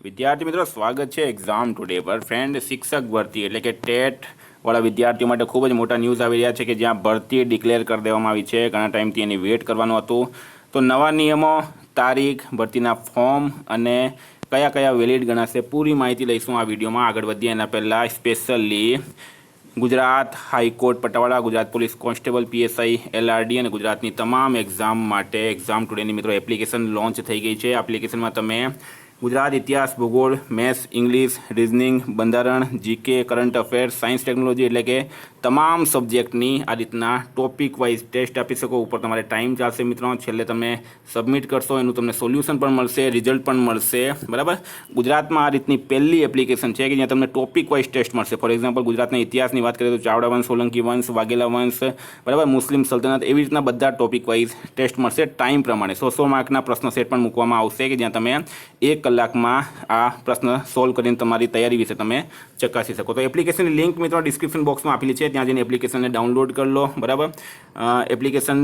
વિદ્યાર્થી મિત્રો, સ્વાગત છે એક્ઝામ ટુડે પર. ફ્રેન્ડ, શિક્ષક ભરતી એટલે કે ટેટ વાળા વિદ્યાર્થીઓ માટે ખૂબ જ મોટા ન્યૂઝ આવી રહ્યા છે કે જ્યાં ભરતી ડિક્લેર કરી દેવામાં આવી છે. ઘણા ટાઈમથી એની વેટ કરવાનું હતું. તો નવા નિયમો, તારીખ, ભરતીના ફોર્મ અને કયા કયા વેલિડ ગણાશે, પૂરી માહિતી લઈશું આ વિડીયોમાં. આગળ વધીએ એના પહેલાં સ્પેશિયલી ગુજરાત હાઈકોર્ટ પટાવાળા, Gujarat police constable, PSI, LRD અને ગુજરાતની તમામ એક્ઝામ માટે એક્ઝામ ટુડેની મિત્રો એપ્લિકેશન લોન્ચ થઈ ગઈ છે. એપ્લિકેશનમાં તમે ગુજરાત ઇતિહાસ, ભૂગોળ, મેથ્સ, ઇંગ્લિશ, રિઝનિંગ, બંધારણ, GK, current affairs, science, technology એટલે કે તમામ સબ્જેક્ટની આ રીતના ટોપિક વાઇઝ ટેસ્ટ આપી શકો. ઉપર તમારે ટાઈમ ચાલશે મિત્રો. છેલ્લે તમે સબમિટ કરશો એનું તમને સોલ્યુશન પણ મળશે, રિઝલ્ટ પણ મળશે. બરાબર. ગુજરાતમાં આ રીતની પહેલી એપ્લિકેશન છે કે જ્યાં તમને ટોપિક વાઇઝ ટેસ્ટ મળશે. ફોર એક્ઝામ્પલ, ગુજરાતના ઇતિહાસની વાત કરીએ તો ચાવડા વંશ, સોલંકી વંશ, વાઘેલા વંશ, બરાબર, મુસ્લિમ સલ્તનત, એવી રીતના બધા ટોપિક વાઇઝ ટેસ્ટ મળશે. ટાઈમ પ્રમાણે 100 માર્કના પ્રશ્ન સેટ પણ મૂકવામાં આવશે કે જ્યાં તમે 1 કલાકમાં આ પ્રશ્ન સોલ્વ કરીને તમારી તૈયારી વિશે તમે ચકાસી શકો. તો એપ્લિકેશનની લિંક મિત્રો ડિસ્ક્રિપ્શન બોક્સમાં આપેલી છે. ત્યાં જઈને એપ્લિકેશનને ડાઉનલોડ કરી લો. બરાબર. એપ્લિકેશન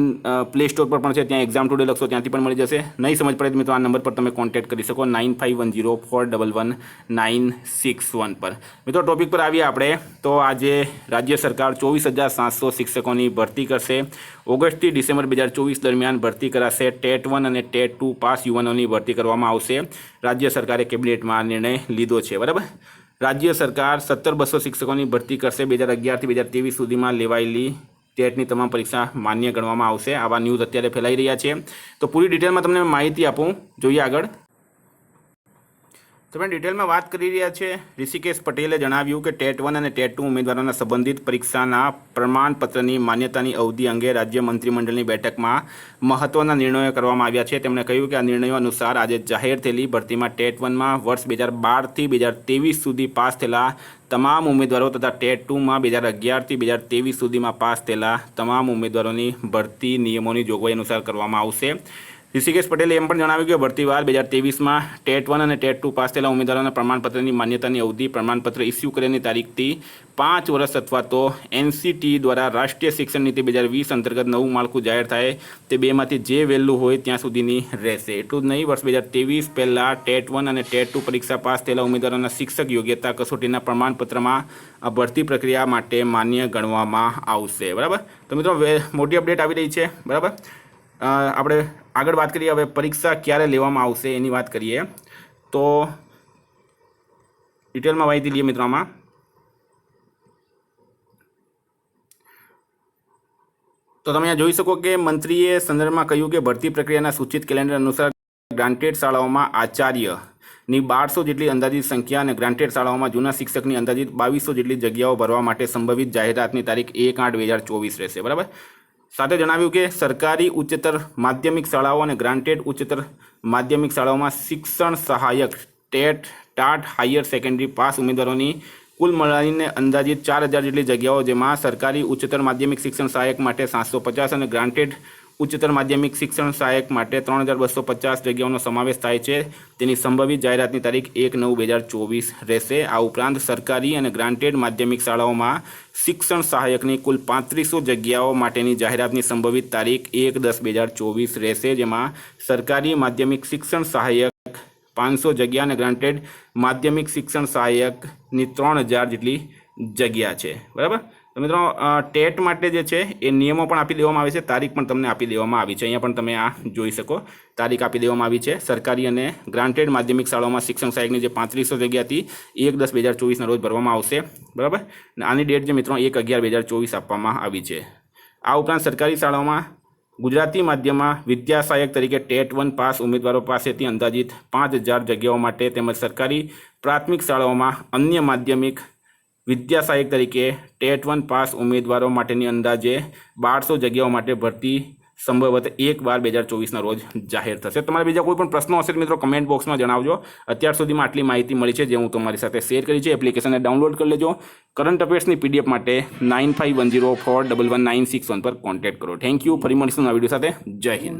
પ્લે સ્ટોર પર પણ છે. ત્યાં એક્ઝામ ટુડે લખશો ત્યાંથી પણ મળી જશે. નહીં સમજ પડે મિત્રો આ નંબર પર તમે કોન્ટેક્ટ કરી શકો 9510411961 પર. મિત્રો ટોપિક પર આવીએ આપણે. તો આજે રાજ્ય સરકાર 24,700 શિક્ષકોની ભરતી કરશે. ઓગસ્ટથી ડિસેમ્બર 2024 દરમિયાન ભરતી કરાશે. ટેટ 1 અને ટેટ 2 પાસ યુવાનોની ભરતી કરવામાં આવશે. રાજ્ય સરકારે કેબિનેટમાં આ નિર્ણય લીધો છે. બરાબર. રાજ્ય સરકાર 17,200 શિક્ષકોની ભરતી કરશે. 2011થી 2023 સુધીમાં લેવાયેલી ટેટની તમામ પરીક્ષા માન્ય ગણવામાં આવશે. આવા ન્યૂઝ અત્યારે ફેલાઈ રહ્યા છે. તો પૂરી ડિટેલમાં તમને માહિતી આપું. જોઈએ આગળ. તમે ડિટેલમાં વાત કરી રહ્યા છે. ઋષિકેશ પટેલે જણાવ્યું કે ટેટ 1 અને ટેટ 2 ઉમેદવારોના સંબંધિત પરીક્ષાના પ્રમાણપત્રની માન્યતાની અવધિ અંગે રાજ્ય મંત્રીમંડળની બેઠકમાં મહત્વના નિર્ણયો કરવામાં આવ્યા છે. તેમણે કહ્યું કે આ નિર્ણયો અનુસાર આજે જાહેર થયેલી ભરતીમાં ટેટ 1માં વર્ષ 2012થી 2023 સુધી પાસ થયેલા તમામ ઉમેદવારો તથા ટેટ 2માં 2011થી 2023 સુધીમાં પાસ થયેલા તમામ ઉમેદવારોની ભરતી નિયમોની જોગવાઈ અનુસાર કરવામાં આવશે. ઋષિકેશ પટેલે એમ પણ જણાવ્યું કે ભરતીવાર 2023માં ટેટ 1 અને ટેટ 2 પાસ થયેલા ઉમેદવારોના પ્રમાણપત્રની માન્યતાની અવધિ પ્રમાણપત્ર ઇસ્યુ કર્યાની તારીખથી 5 વર્ષ અથવા તો એનસીટી દ્વારા રાષ્ટ્રીય શિક્ષણ નીતિ 2020 અંતર્ગત નવું માળખું જાહેર થાય તે બેમાંથી જે વહેલું હોય ત્યાં સુધીની રહેશે. એટલું જ નહીં, વર્ષ 2023 પહેલાં ટેટ 1 અને ટેટ 2 પરીક્ષા પાસ થયેલા ઉમેદવારોના શિક્ષક યોગ્યતા કસોટીના પ્રમાણપત્રમાં આ ભરતી પ્રક્રિયા માટે માન્ય ગણવામાં આવશે. બરાબર. તો મિત્રો મોટી અપડેટ આવી રહી છે. બરાબર. આપણે આગળ વાત કરીએ. હવે પરીક્ષા ક્યારે લેવામાં આવશે એની વાત કરીએ. તો ડિટેલમાં માહિતી લઈએ મિત્રો. આમાં તો તમે અહીંયા જોઈ શકો કે મંત્રીએ સંદર્ભમાં કહ્યું કે ભરતી પ્રક્રિયાના સૂચિત કેલેન્ડર અનુસાર ગ્રાન્ટેડ શાળાઓમાં આચાર્યની 1200 જેટલી અંદાજિત સંખ્યા અને ગ્રાન્ટેડ શાળાઓમાં જૂના શિક્ષકની અંદાજિત 2200 જેટલી જગ્યાઓ ભરવા માટે સંભવિત જાહેરાતની તારીખ 1/8/2024 રહેશે. બરાબર. સાથે જણાવ્યું કે સરકારી ઉચ્ચતર માધ્યમિક શાળાઓ અને ગ્રાન્ટેડ ઉચ્ચતર માધ્યમિક શાળાઓમાં શિક્ષણ સહાયક TET TAT higher secondary pass ઉમેદવારોની કુલ મળીને અંદાજિત 4000 જેટલી જગ્યાઓ, જેમાં સરકારી ઉચ્ચતર માધ્યમિક શિક્ષણ સહાયક માટે 750 અને ગ્રાન્ટેડ ઉચ્ચતર માધ્યમિક શિક્ષણ સહાયક માટે 3250 જગ્યાઓનો સમાવેશ થાય છે. તેની સંભવિત જાહેરાતની તારીખ 1/9/2024 રહેશે. આ ઉપરાંત સરકારી અને ગ્રાન્ટેડ માધ્યમિક શાળાઓમાં શિક્ષણ સહાયકની કુલ 3500 જગ્યાઓ માટેની જાહેરાતની સંભવિત તારીખ 1/10/2024 રહેશે, જેમાં સરકારી માધ્યમિક શિક્ષણ સહાયક 500 જગ્યા અને ગ્રાન્ટેડ માધ્યમિક શિક્ષણ સહાયકની 3000 જેટલી જગ્યા છે. બરાબર. તો મિત્રો ટેટ માટે જે છે એ નિયમો પણ આપી દેવામાં આવે છે. તારીખ પણ તમને આપી દેવામાં આવી છે. અહીંયા પણ તમે આ જોઈ શકો. તારીખ આપી દેવામાં આવી છે. સરકારી અને ગ્રાન્ટેડ માધ્યમિક શાળાઓમાં શિક્ષણ સહાયકની જે 3500 જગ્યા હતી 1/10/2024ના રોજ ભરવામાં આવશે. બરાબર. અને આની ડેટ જે મિત્રો 1/11/2024 આપવામાં આવી છે. આ ઉપરાંત સરકારી શાળાઓમાં ગુજરાતી માધ્યમમાં વિદ્યા સહાયક તરીકે ટેટ 1 પાસ ઉમેદવારો પાસેથી અંદાજિત 5000 જગ્યાઓ માટે તેમજ સરકારી પ્રાથમિક શાળાઓમાં અન્ય માધ્યમિક વિદ્યા સહાયક તરીકે ટેટ 1 પાસ ઉમેદવારો માટેની અંદાજે 1200 જગ્યાઓ માટે ભરતી સંભવત 1/12/2024ના રોજ જાહેર થશે. તમારે બીજા કોઈ પણ પ્રશ્નો હશે મિત્રો કમેન્ટ બોક્સમાં જણાવજો. અત્યાર સુધીમાં આટલી માહિતી મળી છે જે હું તમારી સાથે શેર કરી છે. એપ્લિકેશનને ડાઉનલોડ કરી લેજો. કરંટ અફેર્સની પીડીએફ માટે 9510411961 પર કોન્ટેક્ટ કરો. Thank you. ફરી મળીશું આ વિડીયો સાથે. જય હિન્દ.